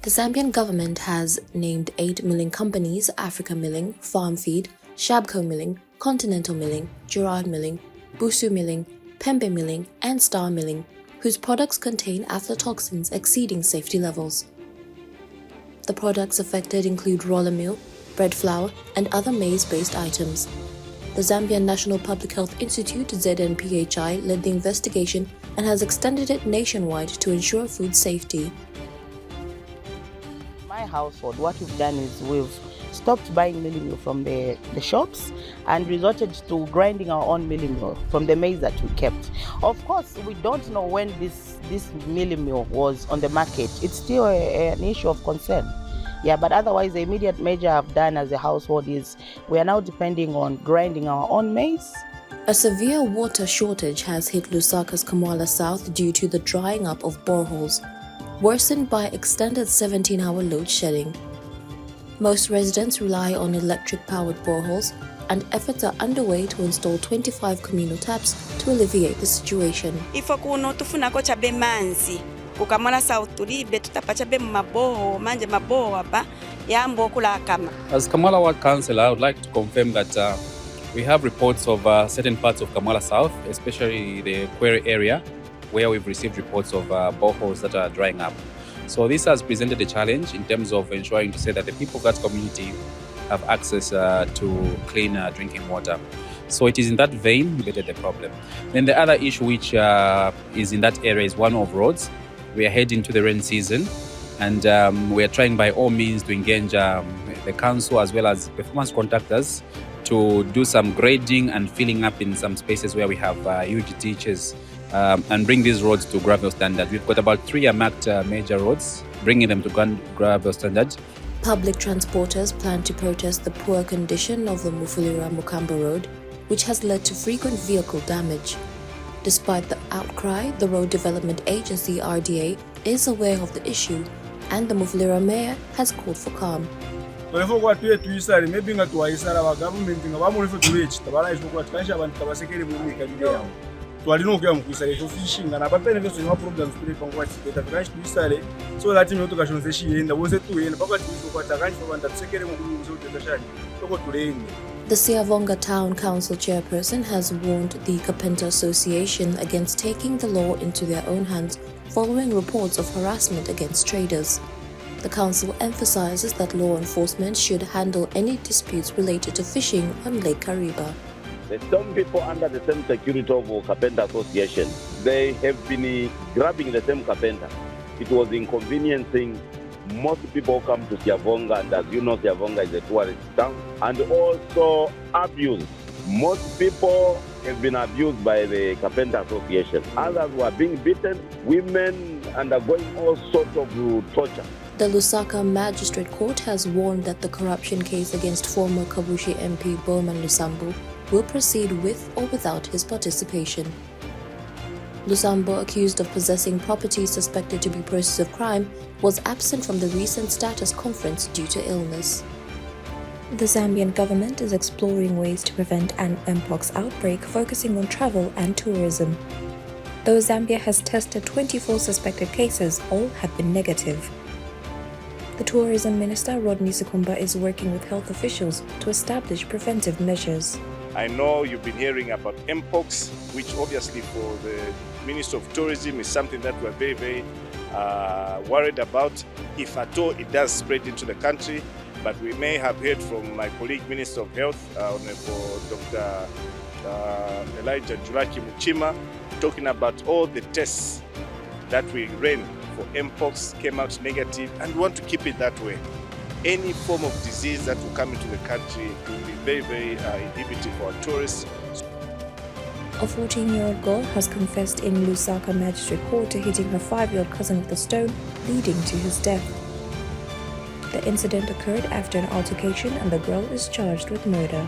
The Zambian government has named 8 milling companies: Africa Milling, Farm Feed, Shabco Milling, Continental Milling, Gerard Milling, Busu Milling, Pembe Milling, and Star Milling, whose products contain aflatoxins exceeding safety levels. The products affected include roller meal, bread flour, and other maize-based items. The Zambian National Public Health Institute, ZNPHI, led the investigation and has extended it nationwide to ensure food safety. My household, what we've done is we've stopped buying milling meal from the shops and resorted to grinding our own milling meal from the maize that we kept. Of course, we don't know when this milling meal was on the market. It's still an issue of concern. Yeah, but otherwise, the immediate measure I've done as a household is we are now depending on grinding our own maize. A severe water shortage has hit Lusaka's Kamwala South due to the drying up of boreholes, worsened by extended 17-hour load shedding. Most residents rely on electric-powered boreholes, and efforts are underway to install 25 communal taps to alleviate the situation. Ifo kuno tufunako chabe manzi kukamwala South tulibe tutapa chabe maboho manje maboho hapa yambo kula kama. As Kamwala Ward Councillor, I would like to confirm that we have reports of certain parts of Kamwala South, especially the Query area, where we've received reports of boreholes that are drying up. So this has presented a challenge in terms of ensuring to say that the people of that community have access to clean drinking water. So it is in that vein we get the problem. Then the other issue which is in that area is one of roads. We are heading to the rain season, and we are trying by all means to engage the council as well as performance contractors to do some grading and filling up in some spaces where we have huge ditches and bring these roads to gravel standard. We've got about 3 marked major roads, bringing them to gravel standard. Public transporters plan to protest the poor condition of the Mufulira-Mukamba Road, which has led to frequent vehicle damage. Despite the outcry, the Road Development Agency (RDA) is aware of the issue, and the Mufulira mayor has called for calm. Twalinokuya mukuisale fishing and apapene vese zvino problems kuri panguva chibeta vakachi tuisale so that imotoka shonze shienda wose tuenda pakati kwata kanchova tsekere mukuruze utendashani toko tulenge. The Siavonga Town Council chairperson has warned the Kapenta Association against taking the law into their own hands following reports of harassment against traders. The council emphasizes that law enforcement should handle any disputes related to fishing on Lake Kariba. Some people under the same security of Kapenta Association, they have been grabbing the same Kapenta. It was inconveniencing most people who come to Siavonga, and as you know, Siavonga is a tourist town, and also abused. Most people have been abused by the Kapenta Association. Others were being beaten, women undergoing all sorts of torture. The Lusaka Magistrate Court has warned that the corruption case against former Kabushi MP Bowman Lusambo will proceed with or without his participation. Lusambo, accused of possessing property suspected to be process of crime, was absent from the recent status conference due to illness. The Zambian government is exploring ways to prevent an mpox outbreak, focusing on travel and tourism. Though Zambia has tested 24 suspected cases, all have been negative. The Tourism Minister, Rodney Sikumba, is working with health officials to establish preventive measures. I know you've been hearing about mpox, which obviously for the Minister of Tourism is something that we're very, very worried about. If at all it does spread into the country, but we may have heard from my colleague Minister of Health, Honorable Dr. Elijah Juraki Muchima, talking about all the tests that we ran for mpox came out negative, and we want to keep it that way. Any form of disease that will come into the country will be very, very inhibitive for our tourists. A 14-year-old girl has confessed in Lusaka Magistrate Court to hitting her 5-year-old cousin with a stone, leading to his death. The incident occurred after an altercation, and the girl is charged with murder.